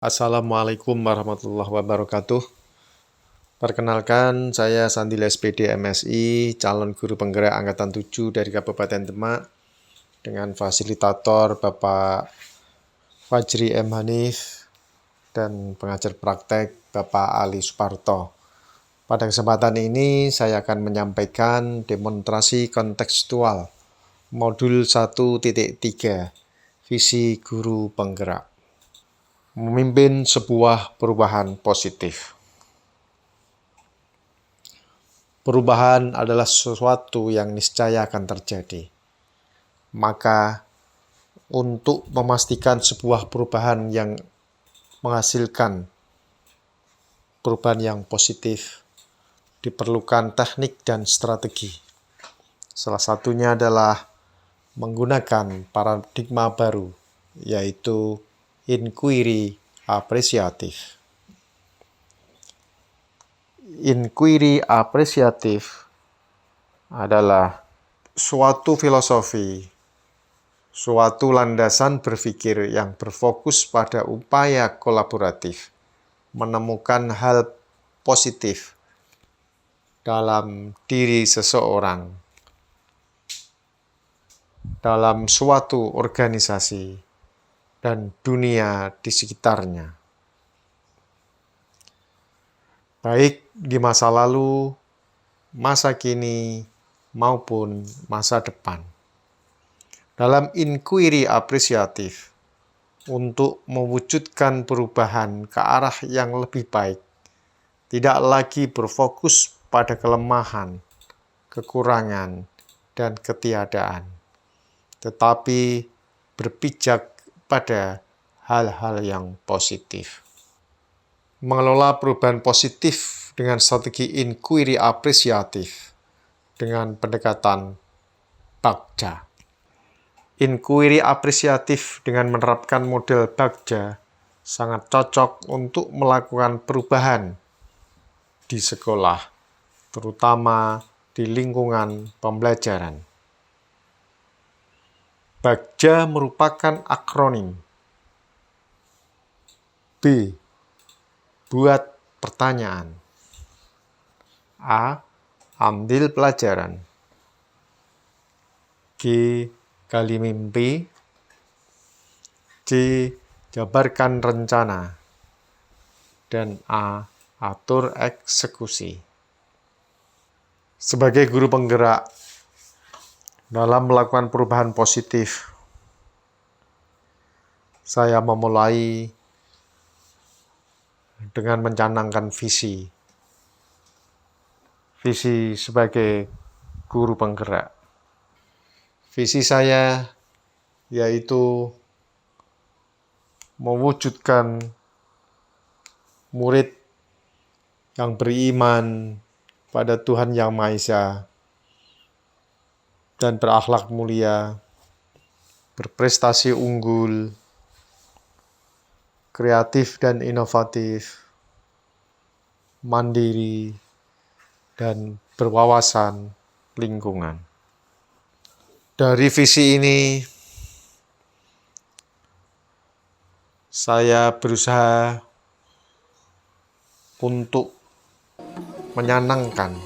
Assalamualaikum warahmatullahi wabarakatuh. Perkenalkan, saya Sandil SPD MSI, calon guru penggerak Angkatan 7 dari Kabupaten Demak, dengan fasilitator Bapak Fajri M. Hanif dan pengajar praktek Bapak Ali Suparto. Pada kesempatan ini, saya akan menyampaikan demonstrasi kontekstual modul 1.3, visi guru penggerak. Memimpin sebuah perubahan positif. Perubahan adalah sesuatu yang niscaya akan terjadi. Maka, untuk memastikan sebuah perubahan yang menghasilkan perubahan yang positif, diperlukan teknik dan strategi. Salah satunya adalah menggunakan paradigma baru, yaitu inquiry apresiatif. Inquiry apresiatif adalah suatu filosofi, suatu landasan berpikir yang berfokus pada upaya kolaboratif, menemukan hal positif dalam diri seseorang, dalam suatu organisasi, dan dunia di sekitarnya, baik di masa lalu, masa kini, maupun masa depan. Dalam inquiry apresiatif, untuk mewujudkan perubahan ke arah yang lebih baik, tidak lagi berfokus pada kelemahan, kekurangan, dan ketiadaan, tetapi berpijak pada hal-hal yang positif. Mengelola perubahan positif dengan strategi inquiry apresiatif dengan pendekatan Bagja. Inquiry apresiatif dengan menerapkan model Bagja sangat cocok untuk melakukan perubahan di sekolah, terutama di lingkungan pembelajaran. Bagja merupakan akronim. B. Buat pertanyaan. A. Ambil pelajaran. G. Gali mimpi. C. Jabarkan rencana. Dan A. Atur eksekusi. Sebagai guru penggerak, dalam melakukan perubahan positif, saya memulai dengan mencanangkan visi sebagai guru penggerak. Visi saya yaitu mewujudkan murid yang beriman pada Tuhan Yang Maha Esa dan berakhlak mulia, berprestasi unggul, kreatif dan inovatif, mandiri, dan berwawasan lingkungan. Dari visi ini, saya berusaha untuk menyanangkan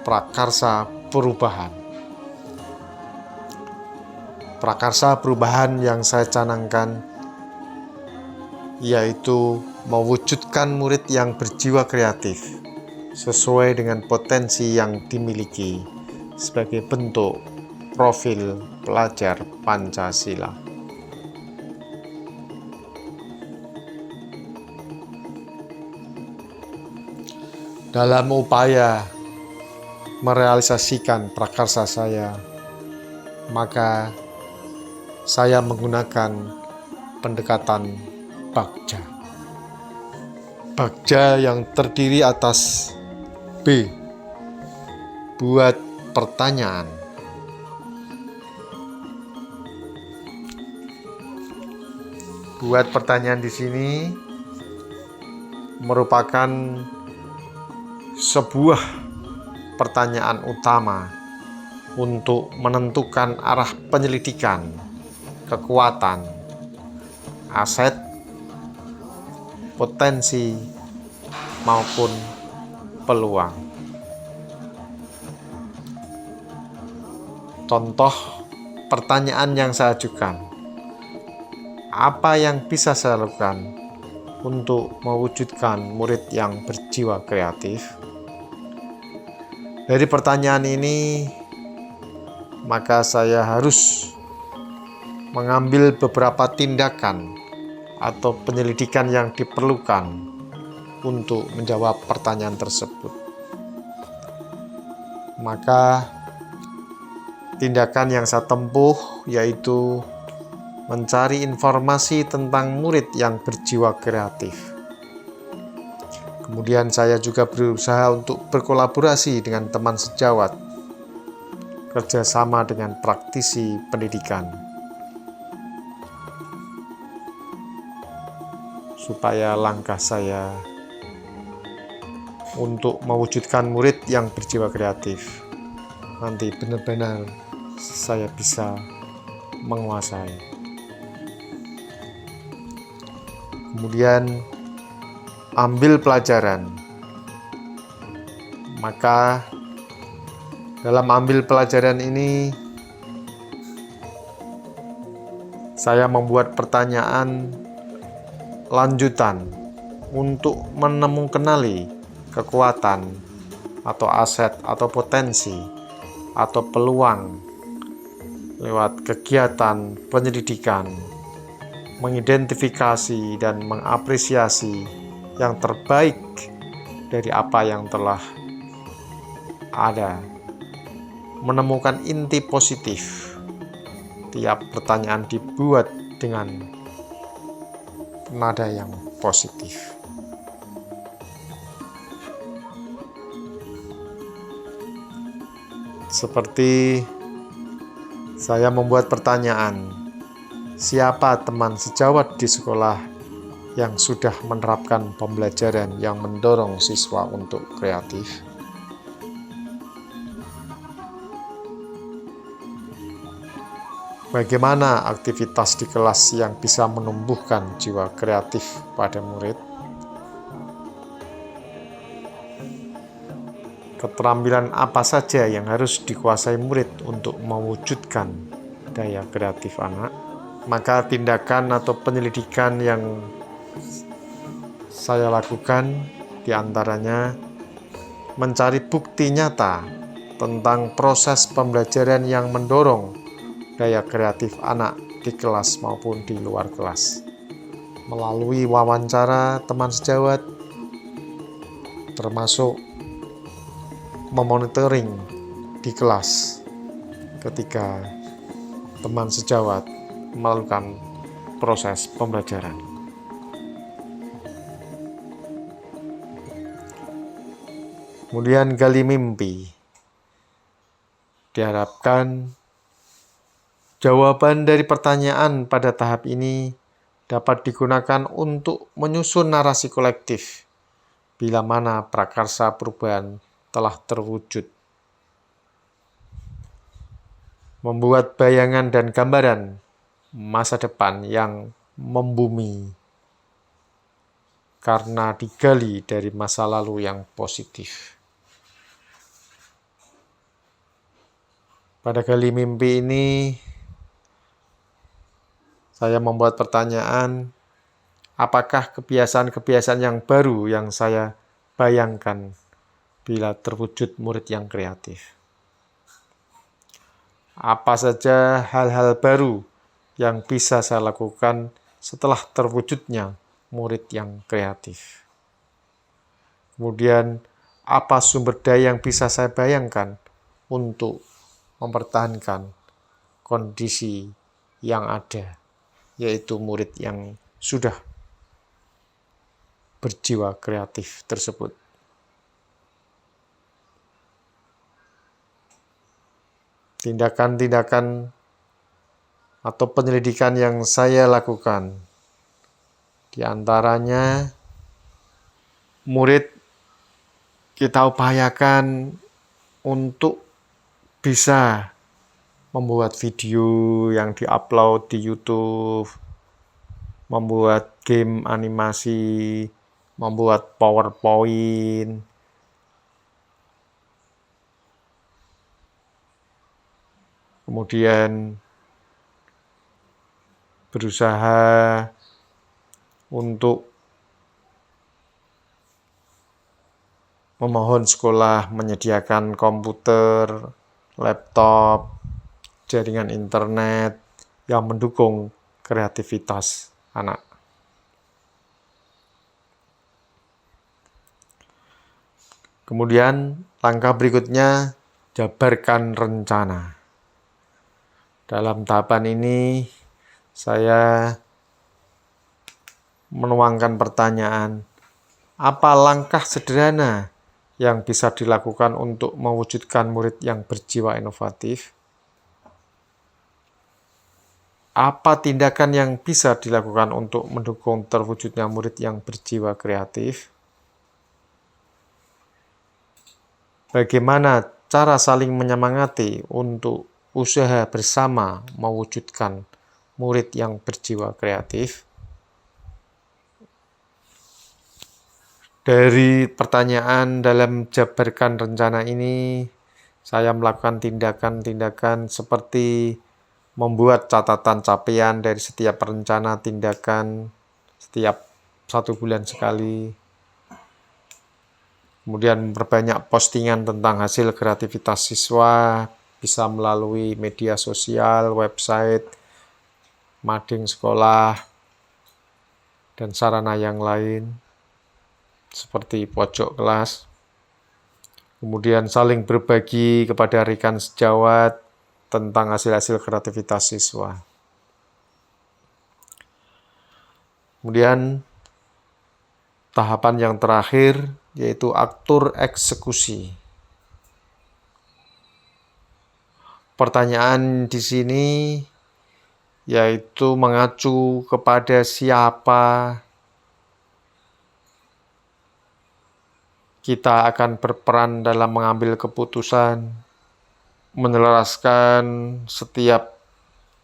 prakarsa perubahan. Prakarsa perubahan yang saya canangkan yaitu mewujudkan murid yang berjiwa kreatif sesuai dengan potensi yang dimiliki sebagai bentuk profil pelajar Pancasila. Dalam upaya merealisasikan prakarsa saya, maka saya menggunakan pendekatan Bagja. Bagja yang terdiri atas B. Buat pertanyaan. Buat pertanyaan di sini merupakan sebuah pertanyaan utama untuk menentukan arah penyelidikan, kekuatan, aset, potensi maupun peluang. Contoh pertanyaan yang saya ajukan, apa yang bisa saya lakukan untuk mewujudkan murid yang berjiwa kreatif? Dari pertanyaan ini, maka saya harus mengambil beberapa tindakan atau penyelidikan yang diperlukan untuk menjawab pertanyaan tersebut. Maka tindakan yang saya tempuh yaitu mencari informasi tentang murid yang berjiwa kreatif. Kemudian saya juga berusaha untuk berkolaborasi dengan teman sejawat, kerjasama dengan praktisi pendidikan, supaya langkah saya untuk mewujudkan murid yang berjiwa kreatif nanti benar-benar saya bisa menguasai. Kemudian ambil pelajaran. Maka dalam ambil pelajaran ini saya membuat pertanyaan lanjutan untuk mengenali kekuatan atau aset atau potensi atau peluang lewat kegiatan penyelidikan, mengidentifikasi dan mengapresiasi yang terbaik dari apa yang telah ada, menemukan inti positif. Tiap pertanyaan dibuat dengan nada yang positif. Seperti saya membuat pertanyaan, siapa teman sejawat di sekolah yang sudah menerapkan pembelajaran yang mendorong siswa untuk kreatif? Bagaimana aktivitas di kelas yang bisa menumbuhkan jiwa kreatif pada murid? Keterampilan apa saja yang harus dikuasai murid untuk mewujudkan daya kreatif anak? Maka tindakan atau penyelidikan yang saya lakukan diantaranya mencari bukti nyata tentang proses pembelajaran yang mendorong daya kreatif anak di kelas maupun di luar kelas, melalui wawancara teman sejawat, termasuk memonitoring di kelas ketika teman sejawat melakukan proses pembelajaran. Kemudian gali mimpi. Diharapkan jawaban dari pertanyaan pada tahap ini dapat digunakan untuk menyusun narasi kolektif bila mana prakarsa perubahan telah terwujud. Membuat bayangan dan gambaran masa depan yang membumi karena digali dari masa lalu yang positif. Pada gali mimpi ini, saya membuat pertanyaan, apakah kebiasaan-kebiasaan yang baru yang saya bayangkan bila terwujud murid yang kreatif? Apa saja hal-hal baru yang bisa saya lakukan setelah terwujudnya murid yang kreatif? Kemudian, apa sumber daya yang bisa saya bayangkan untuk mempertahankan kondisi yang ada, yaitu murid yang sudah berjiwa kreatif tersebut? Tindakan-tindakan atau penyelidikan yang saya lakukan, di antaranya murid kita upayakan untuk bisa membuat video yang diupload di YouTube, membuat game animasi, membuat PowerPoint, kemudian berusaha untuk memohon sekolah menyediakan komputer, laptop, jaringan internet yang mendukung kreativitas anak. Kemudian langkah berikutnya, jabarkan rencana. Dalam tahapan ini saya menuangkan pertanyaan, apa langkah sederhana yang bisa dilakukan untuk mewujudkan murid yang berjiwa inovatif? Apa tindakan yang bisa dilakukan untuk mendukung terwujudnya murid yang berjiwa kreatif? Bagaimana cara saling menyemangati untuk usaha bersama mewujudkan murid yang berjiwa kreatif? Dari pertanyaan dalam jabarkan rencana ini, saya melakukan tindakan-tindakan seperti membuat catatan capaian dari setiap rencana tindakan setiap 1 bulan sekali. Kemudian memperbanyak postingan tentang hasil kreativitas siswa, bisa melalui media sosial, website, mading sekolah, dan sarana yang lain seperti pojok kelas. Kemudian saling berbagi kepada rekan sejawat tentang hasil-hasil kreativitas siswa. Kemudian tahapan yang terakhir yaitu atur eksekusi. Pertanyaan di sini yaitu mengacu kepada siapa kita akan berperan dalam mengambil keputusan, menyelaraskan setiap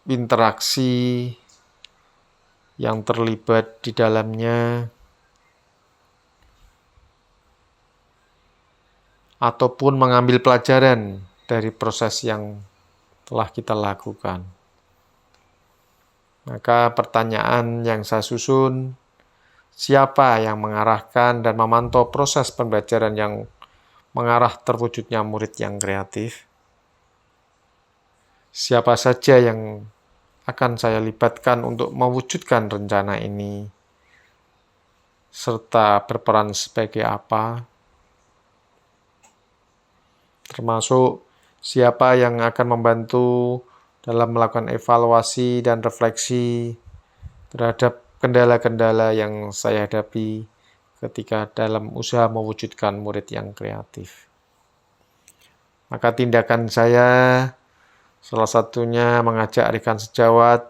interaksi yang terlibat di dalamnya, ataupun mengambil pelajaran dari proses yang telah kita lakukan. Maka pertanyaan yang saya susun, siapa yang mengarahkan dan memantau proses pembelajaran yang mengarah terwujudnya murid yang kreatif? Siapa saja yang akan saya libatkan untuk mewujudkan rencana ini? Serta berperan sebagai apa? Termasuk siapa yang akan membantu dalam melakukan evaluasi dan refleksi terhadap kendala-kendala yang saya hadapi ketika dalam usaha mewujudkan murid yang kreatif. Maka tindakan saya salah satunya mengajak rekan sejawat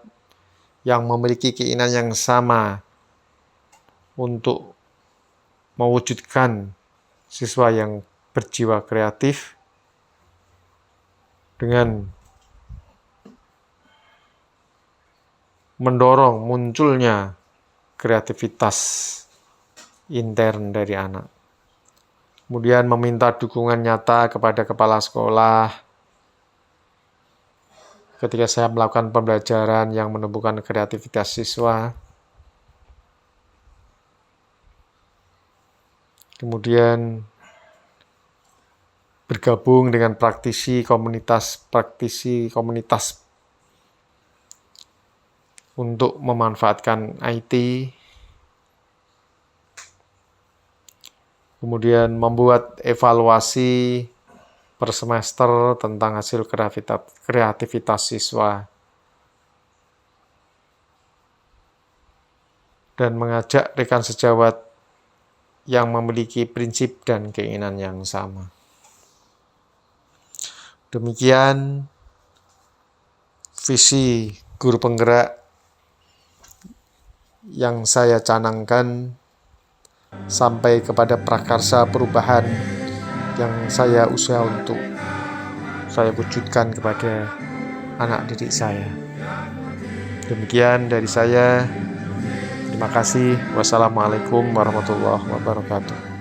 yang memiliki keinginan yang sama untuk mewujudkan siswa yang berjiwa kreatif dengan mendorong munculnya kreativitas intern dari anak. Kemudian meminta dukungan nyata kepada kepala sekolah ketika saya melakukan pembelajaran yang menumbuhkan kreativitas siswa. Kemudian bergabung dengan praktisi komunitas untuk memanfaatkan IT. Kemudian membuat evaluasi per semester tentang hasil kreativitas siswa. Dan mengajak rekan sejawat yang memiliki prinsip dan keinginan yang sama. Demikian visi guru penggerak yang saya canangkan sampai kepada prakarsa perubahan yang saya usaha untuk saya wujudkan kepada anak didik saya. Demikian dari saya. Terima kasih. Wassalamualaikum warahmatullahi wabarakatuh.